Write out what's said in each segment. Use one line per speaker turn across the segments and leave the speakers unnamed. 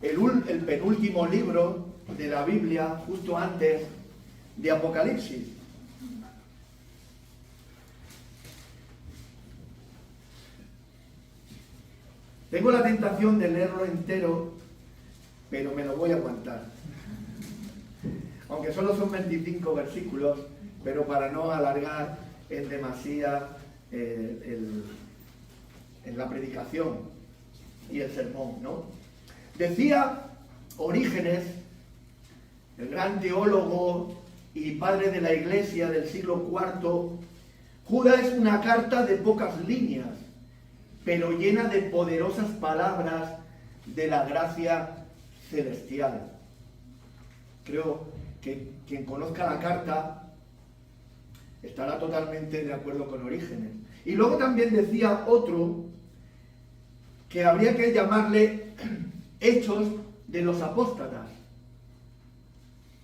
el penúltimo libro de la Biblia, justo antes de Apocalipsis. Tengo la tentación de leerlo entero, pero me lo voy a aguantar. Aunque solo son 25 versículos, pero para no alargar en demasía en la predicación y el sermón, ¿no? Decía Orígenes, el gran teólogo y padre de la Iglesia del siglo IV, Judas es una carta de pocas líneas, pero llena de poderosas palabras de la gracia celestial. Creo que quien conozca la carta estará totalmente de acuerdo con Orígenes. Y luego también decía otro que habría que llamarle Hechos de los Apóstatas.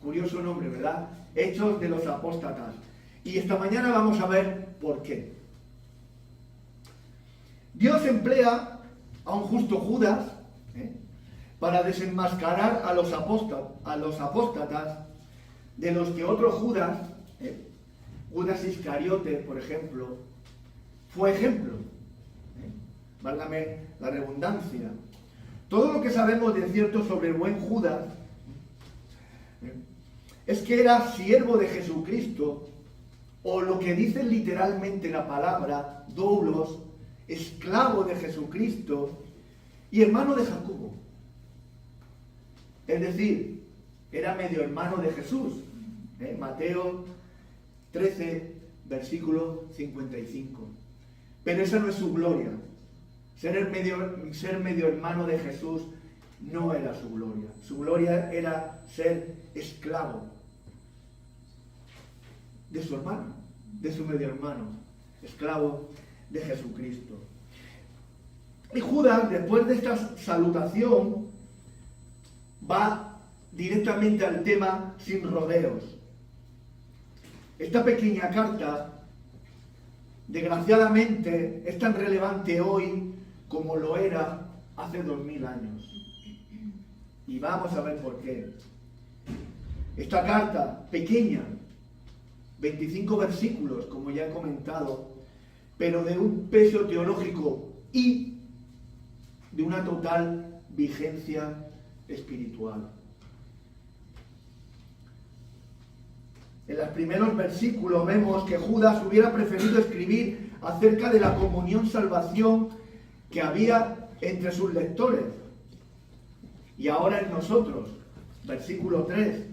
Curioso nombre, ¿verdad? Hechos de los Apóstatas. Y esta mañana vamos a ver por qué. Dios emplea a un justo Judas para desenmascarar a los apóstatas, de los que otro Judas, Judas Iscariote, por ejemplo, fue ejemplo. Válgame la redundancia. Todo lo que sabemos de cierto sobre el buen Judas es que era siervo de Jesucristo, o lo que dice literalmente la palabra, doulos, esclavo de Jesucristo y hermano de Jacobo. Es decir, era medio hermano de Jesús. Mateo 13, versículo 55. Pero esa no es su gloria. Ser medio hermano de Jesús no era su gloria. Su gloria era ser esclavo de su hermano, de su medio hermano, esclavo de Jesucristo. Y Judas, después de esta salutación, va directamente al tema sin rodeos. Esta pequeña carta, desgraciadamente, es tan relevante hoy como lo era hace 2000 años. Y vamos a ver por qué. Esta carta, pequeña, 25 versículos, como ya he comentado, pero de un peso teológico y de una total vigencia espiritual. En los primeros versículos vemos que Judas hubiera preferido escribir acerca de la comunión salvación que había entre sus lectores. Y ahora en nosotros, versículo 3.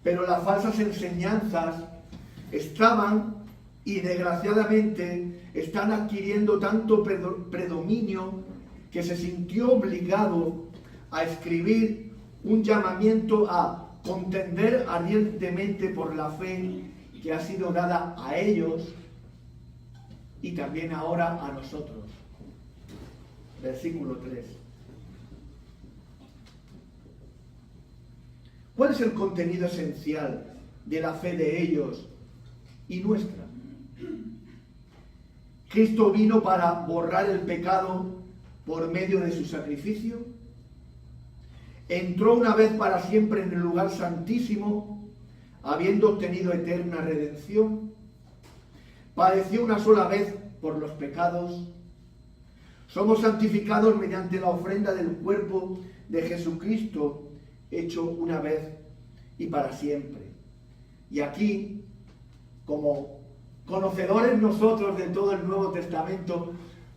Pero las falsas enseñanzas estaban y desgraciadamente están adquiriendo tanto predominio que se sintió obligado a escribir un llamamiento a contender ardientemente por la fe que ha sido dada a ellos y también ahora a nosotros. Versículo 3. ¿Cuál es el contenido esencial de la fe de ellos y nuestra? ¿Cristo vino para borrar el pecado por medio de su sacrificio? ¿Entró una vez para siempre en el lugar santísimo, habiendo obtenido eterna redención? ¿Padeció una sola vez por los pecados? Somos santificados mediante la ofrenda del cuerpo de Jesucristo, hecho una vez y para siempre. Y aquí, como conocedores nosotros de todo el Nuevo Testamento,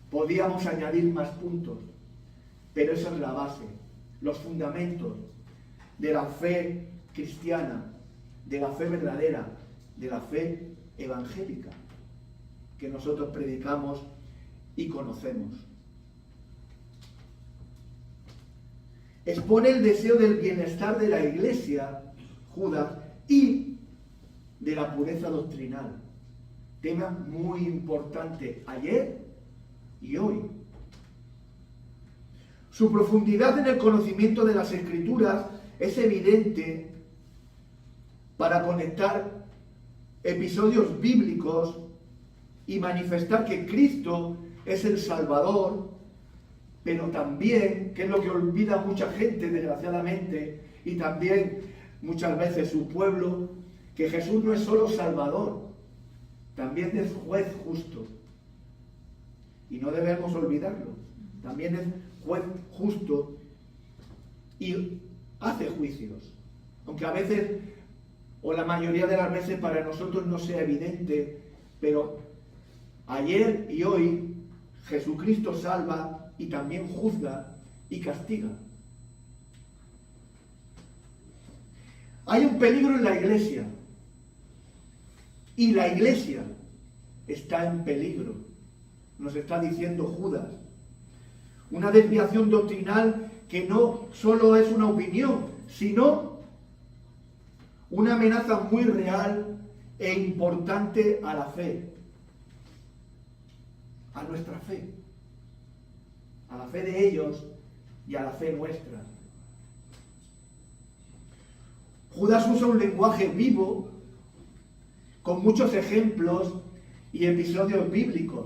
podíamos añadir más puntos, pero esa es la base, los fundamentos de la fe cristiana, de la fe verdadera, de la fe evangélica que nosotros predicamos y conocemos. Expone el deseo del bienestar de la Iglesia, Judas, y de la pureza doctrinal. Tema muy importante ayer y hoy. Su profundidad en el conocimiento de las Escrituras es evidente para conectar episodios bíblicos y manifestar que Cristo es el Salvador pero también, que es lo que olvida mucha gente, desgraciadamente, y también muchas veces su pueblo, que Jesús no es solo Salvador, también es juez justo. Y no debemos olvidarlo. También es juez justo y hace juicios. Aunque a veces, o la mayoría de las veces, para nosotros no sea evidente, pero ayer y hoy Jesucristo salva y también juzga y castiga. Hay un peligro en la iglesia. Y la iglesia está en peligro. Nos está diciendo Judas. Una desviación doctrinal que no solo es una opinión, sino una amenaza muy real e importante a la fe. A nuestra fe. A la fe de ellos y a la fe nuestra. Judas usa un lenguaje vivo, con muchos ejemplos y episodios bíblicos,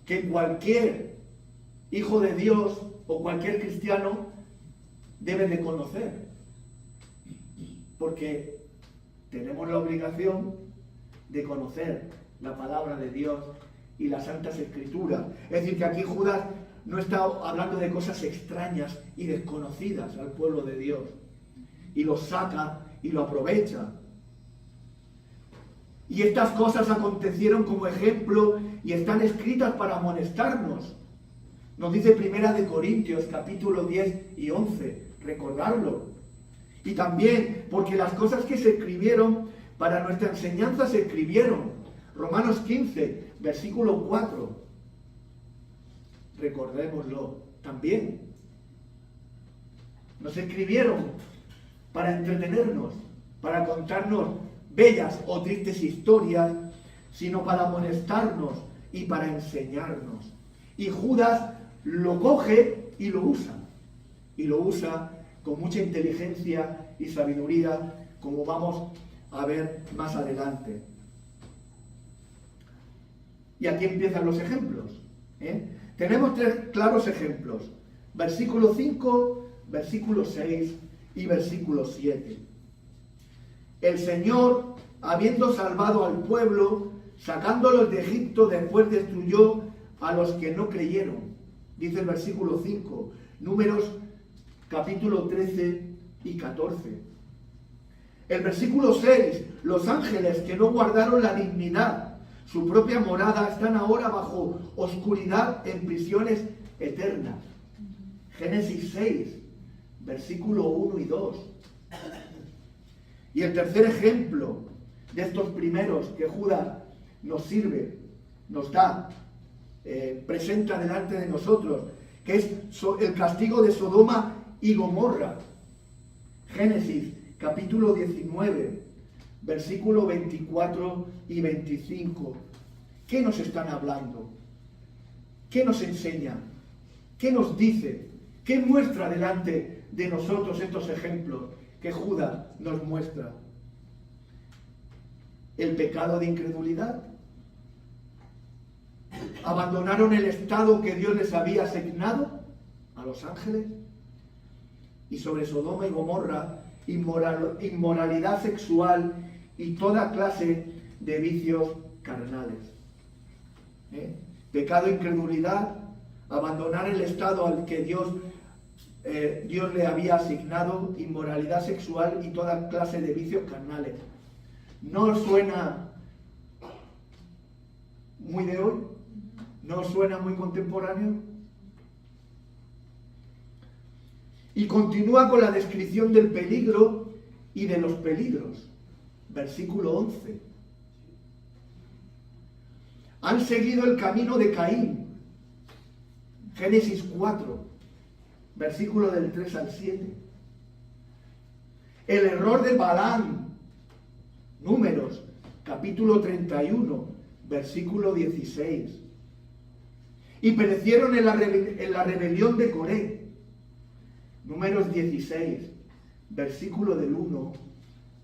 que cualquier hijo de Dios o cualquier cristiano debe de conocer. Porque tenemos la obligación de conocer la palabra de Dios y las Santas Escrituras. Es decir, que aquí Judas no está hablando de cosas extrañas y desconocidas al pueblo de Dios. Y lo saca y lo aprovecha. Y estas cosas acontecieron como ejemplo y están escritas para amonestarnos. Nos dice Primera de Corintios, capítulo 10 y 11, recordarlo. Y también porque las cosas que se escribieron para nuestra enseñanza se escribieron. Romanos 15, versículo 4. Recordémoslo también. Nos escribieron para entretenernos, para contarnos bellas o tristes historias, sino para amonestarnos y para enseñarnos. Y Judas lo coge y lo usa. Y lo usa con mucha inteligencia y sabiduría, como vamos a ver más adelante. Y aquí empiezan los ejemplos. Tenemos tres claros ejemplos. Versículo 5, versículo 6 y versículo 7. El Señor, habiendo salvado al pueblo, sacándolos de Egipto, después destruyó a los que no creyeron. Dice el versículo 5, Números capítulo 13 y 14. El versículo 6, los ángeles que no guardaron la dignidad, su propia morada, están ahora bajo oscuridad en prisiones eternas. Génesis 6, versículo 1 y 2. Y el tercer ejemplo de estos primeros que Judas nos sirve, nos da, presenta delante de nosotros, que es el castigo de Sodoma y Gomorra. Génesis capítulo 19, versículo 24 y 25. ¿Qué nos están hablando? ¿Qué nos enseña? ¿Qué nos dice? ¿Qué muestra delante de nosotros estos ejemplos que Judas nos muestra? El pecado de incredulidad. Abandonaron el estado que Dios les había asignado a los ángeles. Y sobre Sodoma y Gomorra, inmoralidad sexual y toda clase de vicios carnales. Pecado de incredulidad, abandonar el estado al que Dios le había asignado, inmoralidad sexual y toda clase de vicios carnales. ¿No suena muy de hoy? ¿No suena muy contemporáneo? Y continúa con la descripción del peligro y de los peligros. Versículo 11. Han seguido el camino de Caín. Génesis 4, versículo del 3 al 7. El error de Balaam. Números, capítulo 31, versículo 16. Y perecieron en la rebelión de Coré. Números 16, versículo del 1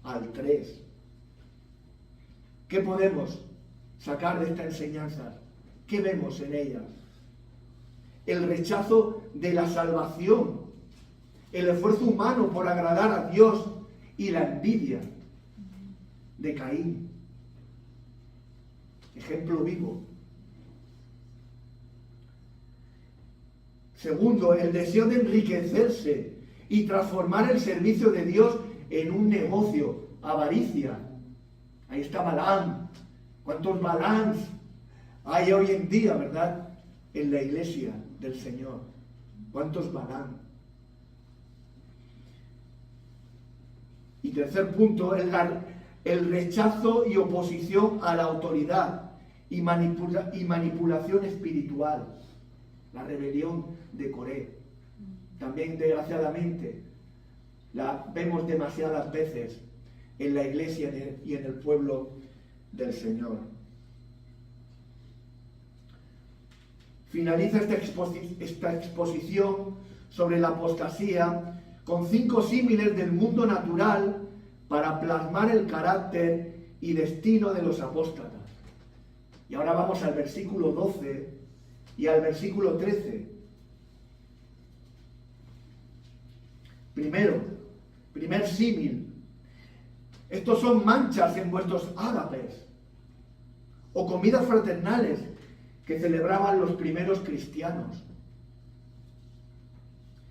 al 3. ¿Qué podemos sacar de esta enseñanza? ¿Qué vemos en ella? el rechazo de la salvación, el esfuerzo humano por agradar a Dios y la envidia de Caín. Ejemplo vivo. Segundo, el deseo de enriquecerse y transformar el servicio de Dios en un negocio, avaricia. Ahí está Balaam. ¿Cuántos Balaams hay hoy en día, verdad? En la iglesia del Señor. ¿Cuántos Balaam? Y tercer punto, el rechazo y oposición a la autoridad y manipulación espiritual. La rebelión de Coré. También, desgraciadamente, la vemos demasiadas veces en la iglesia y en el pueblo del Señor. Finaliza esta exposición sobre la apostasía con 5 símiles del mundo natural para plasmar el carácter y destino de los apóstatas. Y ahora vamos al versículo 12 y al versículo 13. Primer símil. Estos son manchas en vuestros ágapes o comidas fraternales que celebraban los primeros cristianos.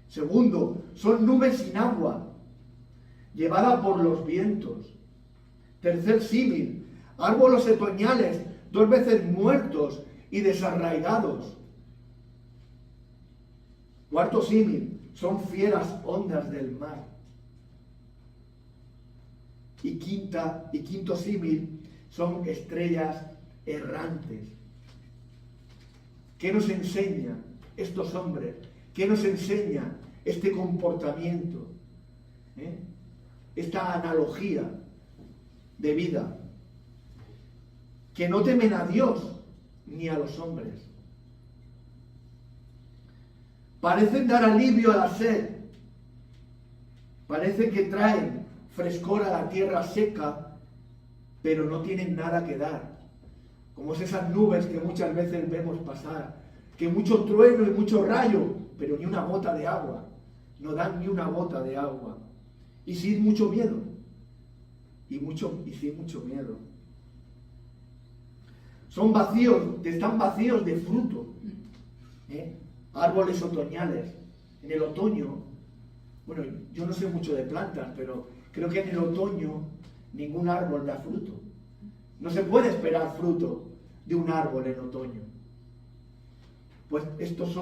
Segundo, son nubes sin agua, llevadas por los vientos. Tercer símil, árboles otoñales, 2 veces muertos y desarraigados. Cuarto símil, son fieras ondas del mar. Y quinto símil, son estrellas errantes. ¿Qué nos enseña estos hombres? ¿Qué nos enseña este comportamiento? Esta analogía de vida. Que no temen a Dios ni a los hombres. Parecen dar alivio a la sed. Parece que traen frescor a la tierra seca, pero no tienen nada que dar. Como esas nubes que muchas veces vemos pasar, que mucho trueno y mucho rayo, pero ni una gota de agua. No dan ni una gota de agua. Y sin mucho miedo. Y sin mucho miedo. Están vacíos de fruto. Árboles otoñales. En el otoño, bueno, yo no sé mucho de plantas, pero creo que en el otoño ningún árbol da fruto. No se puede esperar fruto de un árbol en otoño. Pues estos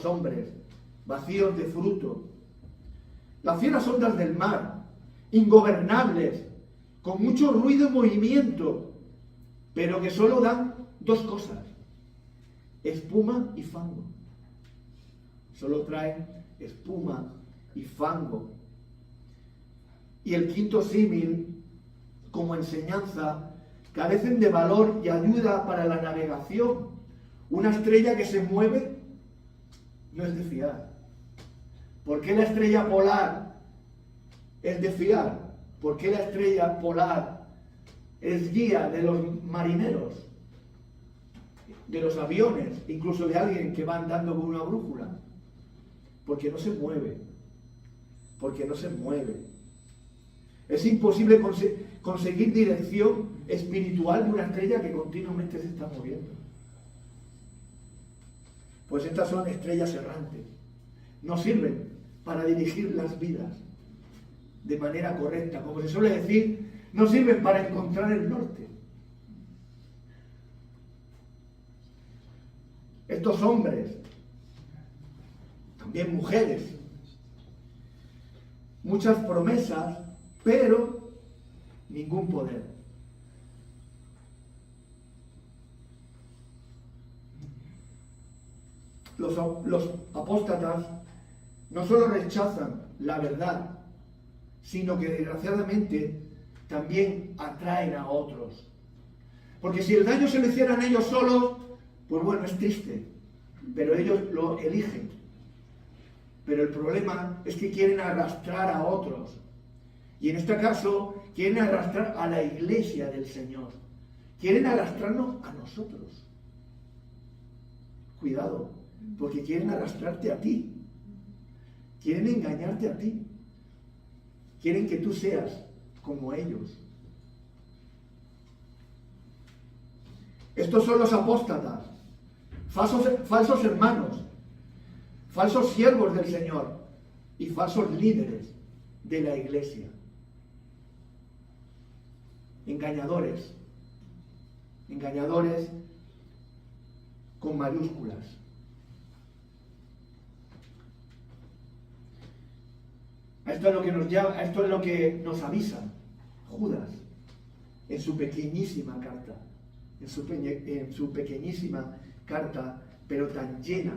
hombres, vacíos de fruto. Las fieras ondas del mar, ingobernables, con mucho ruido y movimiento, pero que solo dan 2 cosas: espuma y fango. Solo traen espuma y fango. Y el quinto símil, como enseñanza, carecen de valor y ayuda para la navegación. Una estrella que se mueve no es de fiar. ¿Por qué la estrella polar es de fiar? ¿Por qué la estrella polar es guía de los marineros, de los aviones, incluso de alguien que va andando con una brújula? Porque no se mueve. Porque no se mueve. Es imposible conseguir dirección espiritual de una estrella que continuamente se está moviendo. Pues estas son estrellas errantes. No sirven para dirigir las vidas de manera correcta. Como se suele decir, no sirven para encontrar el norte. Estos hombres, también mujeres, muchas promesas, pero ningún poder. Los apóstatas no solo rechazan la verdad, sino que desgraciadamente también atraen a otros. Porque si el daño se lo hicieran ellos solos, pues bueno, es triste, pero ellos lo eligen. Pero el problema es que quieren arrastrar a otros. Y en este caso, quieren arrastrar a la iglesia del Señor. Quieren arrastrarnos a nosotros. Cuidado, porque quieren arrastrarte a ti, quieren engañarte a ti, quieren que tú seas como ellos. Estos son los apóstatas, falsos hermanos, falsos siervos del Señor y falsos líderes de la iglesia. Engañadores con mayúsculas. Esto es lo que nos avisa Judas en su pequeñísima carta, en su pequeñísima carta, pero tan llena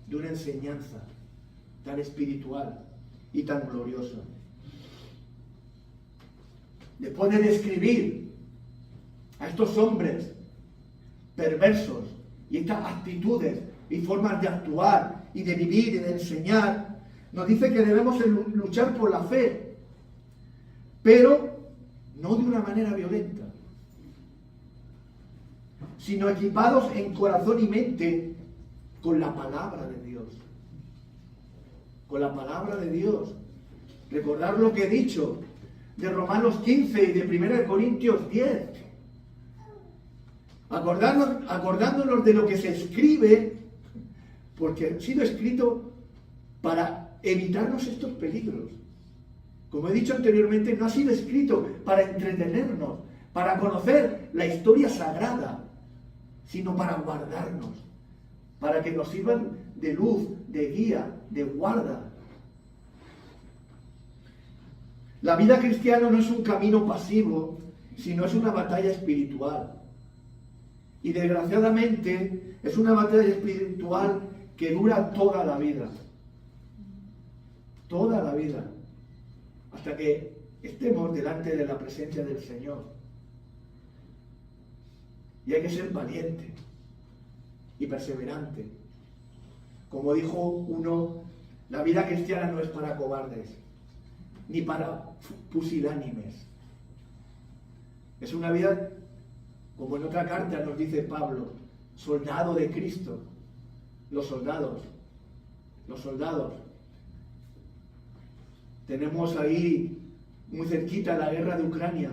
de una enseñanza tan espiritual y tan gloriosa. Después de describir a estos hombres perversos y estas actitudes y formas de actuar y de vivir y de enseñar, nos dice que debemos luchar por la fe, pero no de una manera violenta, sino equipados en corazón y mente con la palabra de Dios. Con la palabra de Dios. Recordar lo que he dicho de Romanos 15 y de 1 Corintios 10. Acordándonos de lo que se escribe, porque ha sido escrito para evitarnos estos peligros. Como he dicho anteriormente, no ha sido escrito para entretenernos, para conocer la historia sagrada, sino para guardarnos, para que nos sirvan de luz, de guía, de guarda. La vida cristiana no es un camino pasivo, sino es una batalla espiritual. Y desgraciadamente es una batalla espiritual que dura toda la vida. Toda la vida. Hasta que estemos delante de la presencia del Señor. Y hay que ser valiente y perseverante. Como dijo uno, la vida cristiana no es para cobardes, ni para pusilánimes. Es una vida, como en otra carta nos dice Pablo, soldado de Cristo. Los soldados. Tenemos ahí muy cerquita la guerra de Ucrania.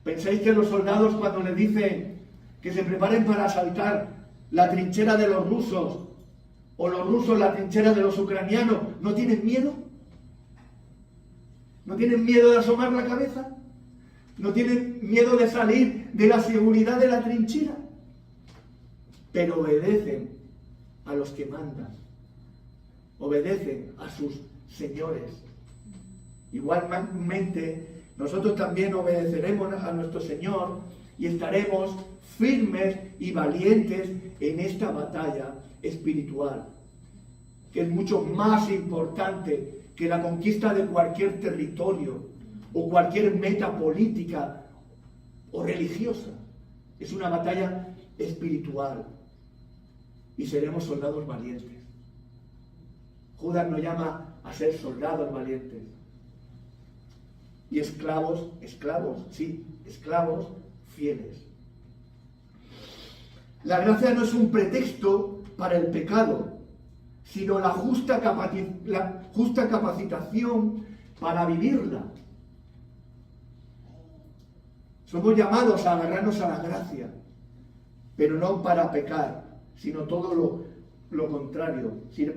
¿Pensáis que los soldados, cuando les dicen que se preparen para asaltar la trinchera de los rusos, o los rusos la trinchera de los ucranianos, no tienen miedo? ¿No tienen miedo de asomar la cabeza? ¿No tienen miedo de salir de la seguridad de la trinchera? Pero obedecen a los que mandan. Obedecen a sus señores. Igualmente, nosotros también obedeceremos a nuestro Señor y estaremos firmes y valientes en esta batalla espiritual, que es mucho más importante que la conquista de cualquier territorio o cualquier meta política o religiosa. Es una batalla espiritual y seremos soldados valientes. Judas nos llama a ser soldados valientes. Y esclavos fieles. La gracia no es un pretexto para el pecado, sino la justa capacitación para vivirla. Somos llamados a agarrarnos a la gracia, pero no para pecar, sino todo lo contrario, sino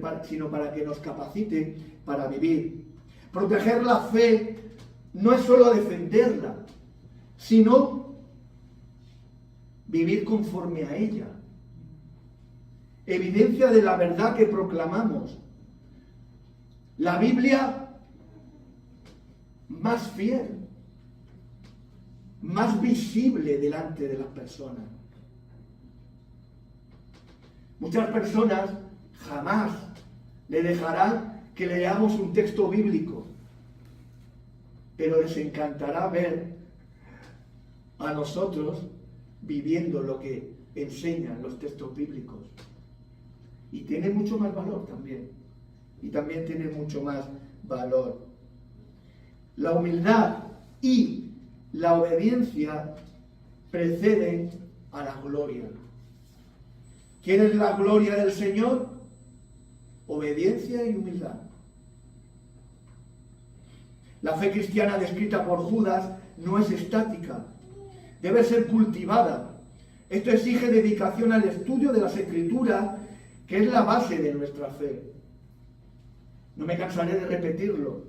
para que nos capacite para vivir. Proteger la fe no es solo defenderla, sino vivir conforme a ella. Evidencia de la verdad que proclamamos. La Biblia más fiel, más visible delante de las personas. Muchas personas jamás le dejarán que leamos un texto bíblico, pero les encantará ver a nosotros viviendo lo que enseñan los textos bíblicos. Y tiene mucho más valor también. Y también tiene mucho más valor. La humildad y la obediencia preceden a la gloria. ¿Quieres la gloria del Señor? obediencia y humildad. La fe cristiana descrita por Judas no es estática, debe ser cultivada. Esto exige dedicación al estudio de las Escrituras, que es la base de nuestra fe. No me cansaré de repetirlo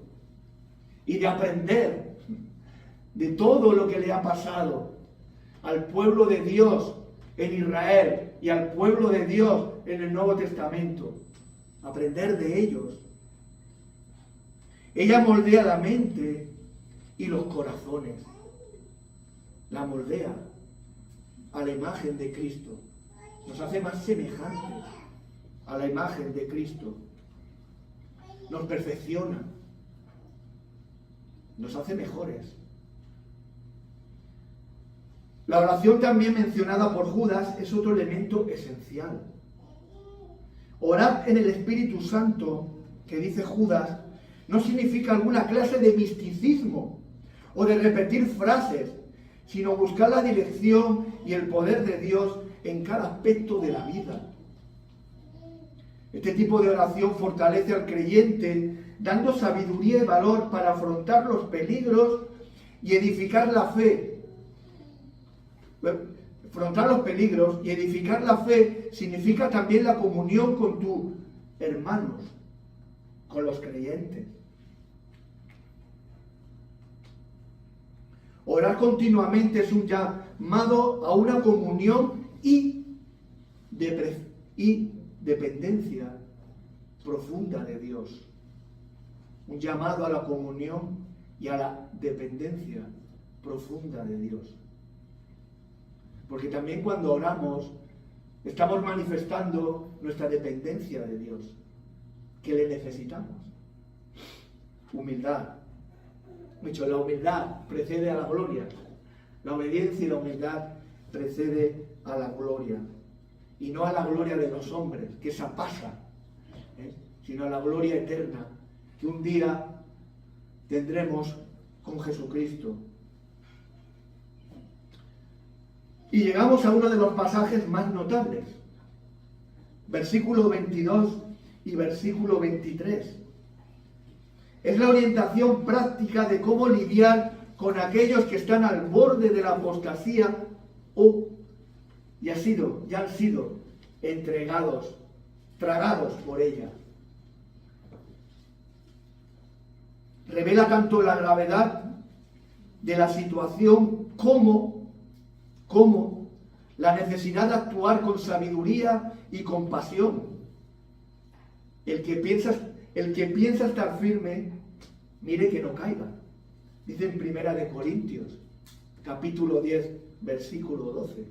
y de aprender de todo lo que le ha pasado al pueblo de Dios en Israel y al pueblo de Dios en el Nuevo Testamento. Aprender de ellos. Ella moldea la mente y los corazones. La moldea a la imagen de Cristo. Nos hace más semejantes a la imagen de Cristo. Nos perfecciona. Nos hace mejores. La oración también mencionada por Judas es otro elemento esencial. Orar en el Espíritu Santo, que dice Judas, no significa alguna clase de misticismo o de repetir frases, sino buscar la dirección y el poder de Dios en cada aspecto de la vida. Este tipo de oración fortalece al creyente, dando sabiduría y valor para afrontar los peligros y edificar la fe. Afrontar los peligros y edificar la fe significa también la comunión con tus hermanos, con los creyentes. Orar continuamente es un llamado a una comunión y dependencia profunda de Dios. Un llamado a la comunión y a la dependencia profunda de Dios. Porque también cuando oramos estamos manifestando nuestra dependencia de Dios, que le necesitamos. Humildad. Dicho, la humildad precede a la gloria. La obediencia y la humildad precede a la gloria. Y no a la gloria de los hombres, que esa pasa, sino a la gloria eterna, que un día tendremos con Jesucristo. Y llegamos a uno de los pasajes más notables, versículo 22 y versículo 23. Es la orientación práctica de cómo lidiar con aquellos que están al borde de la apostasía o ya han sido entregados, tragados por ella. Revela tanto la gravedad de la situación como la necesidad de actuar con sabiduría y compasión. El que piensa estar firme, mire que no caiga. Dice en 1 Corintios, capítulo 10, versículo 12.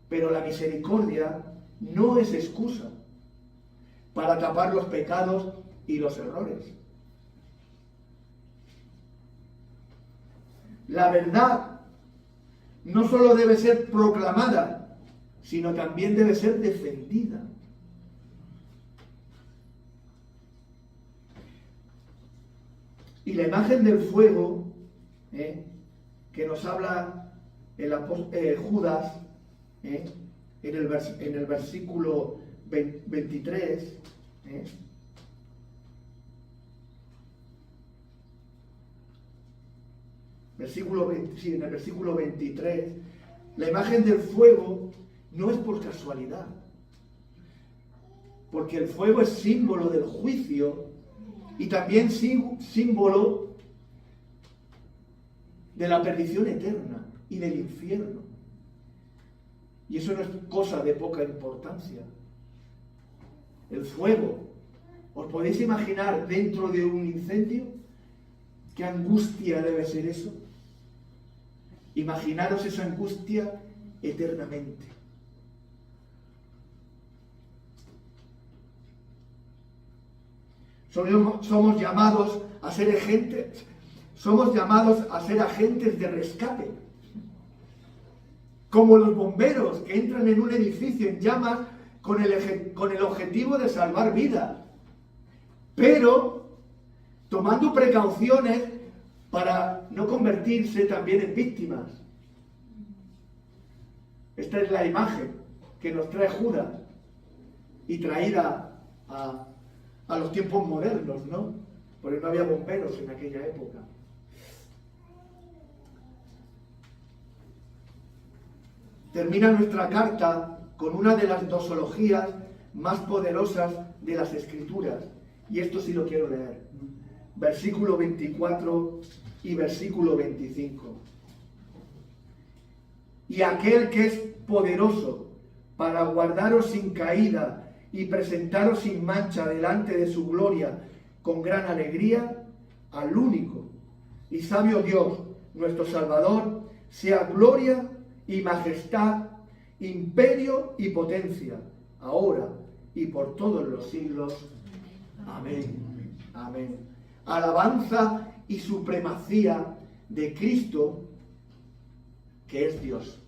Pero la misericordia no es excusa para tapar los pecados y los errores. La verdad no solo debe ser proclamada, sino también debe ser defendida. Y la imagen del fuego, que nos habla Judas, en el versículo 23, en el versículo 23, la imagen del fuego no es por casualidad, porque el fuego es símbolo del juicio y también símbolo de la perdición eterna y del infierno. Y eso no es cosa de poca importancia. El fuego, ¿os podéis imaginar dentro de un incendio? ¿Qué angustia debe ser eso? Imaginaros esa angustia eternamente. Somos llamados a ser agentes de rescate. Como los bomberos que entran en un edificio en llamas con el objetivo de salvar vidas. Pero tomando precauciones para no convertirse también en víctimas. Esta es la imagen que nos trae Judas. y traída a los tiempos modernos, ¿no? Porque no había bomberos en aquella época. Termina nuestra carta con una de las dosologías más poderosas de las Escrituras, y esto sí lo quiero leer. Versículo 24 y versículo 25. Y aquel que es poderoso para guardaros sin caída y presentaros sin mancha delante de su gloria con gran alegría, al único y sabio Dios, nuestro Salvador, sea gloria y majestad, imperio y potencia, ahora y por todos los siglos. Amén. Amén. Alabanza y supremacía de Cristo, que es Dios.